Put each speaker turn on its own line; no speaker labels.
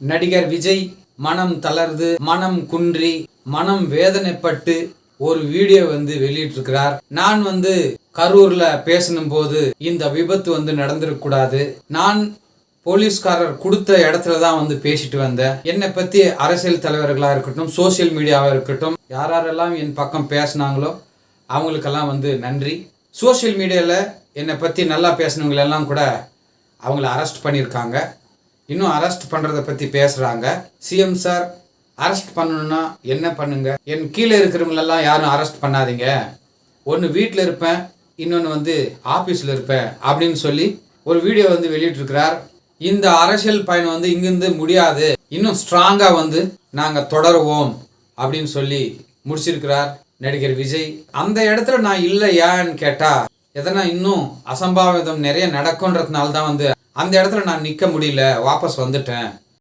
நடிகர் விஜய் மனம் தளர்ந்து மனம் குன்றி மனம் வேதனைப்பட்டு ஒரு வீடியோ வெளியிட்டிருக்கிறார். நான் கரூர்ல பேசணும் போது இந்த விபத்து நடந்திருக்கூடாது. நான் போலீஸ்காரர் கொடுத்த இடத்துல தான் பேசிட்டு வந்தேன். என்னை பத்தி அரசியல் தலைவர்களா இருக்கட்டும், சோசியல் மீடியாவா இருக்கட்டும், யாரெல்லாம் என் பக்கம் பேசினாங்களோ அவங்களுக்கெல்லாம் நன்றி. சோசியல் மீடியால என்னை பத்தி நல்லா பேசினவங்களெல்லாம் கூட அவங்கள அரெஸ்ட் பண்ணியிருக்காங்க. இன்னும் அரெஸ்ட் பண்றதை பத்தி பேசுறாங்க. சிஎம் சார் அரெஸ்ட் பண்ணணும்னா என்ன பண்ணுங்க, என் கீழே இருக்கிறவங்களெல்லாம் யாரும் அரெஸ்ட் பண்ணாதீங்க, ஒன்று வீட்டில் இருப்பேன், இன்னொன்று ஆஃபீஸில் இருப்பேன் அப்படின்னு சொல்லி ஒரு வீடியோ வெளியிட்டிருக்கிறார். இந்த அரசியல் பயணம் இங்கிருந்து முடியாது, இன்னும் ஸ்ட்ராங்கா நாங்கள் தொடருவோம் அப்படின்னு சொல்லி முடிச்சிருக்கிறார் நடிகர் விஜய். அந்த இடத்துல நான் இல்லை ஏன்னு கேட்டா, எதனா இன்னும் அசம்பாவிதம் நிறைய நடக்கும்ன்றதுனால தான் அந்த இடத்துல நான் நிற்க முடியல, வாபஸ் வந்துட்டேன்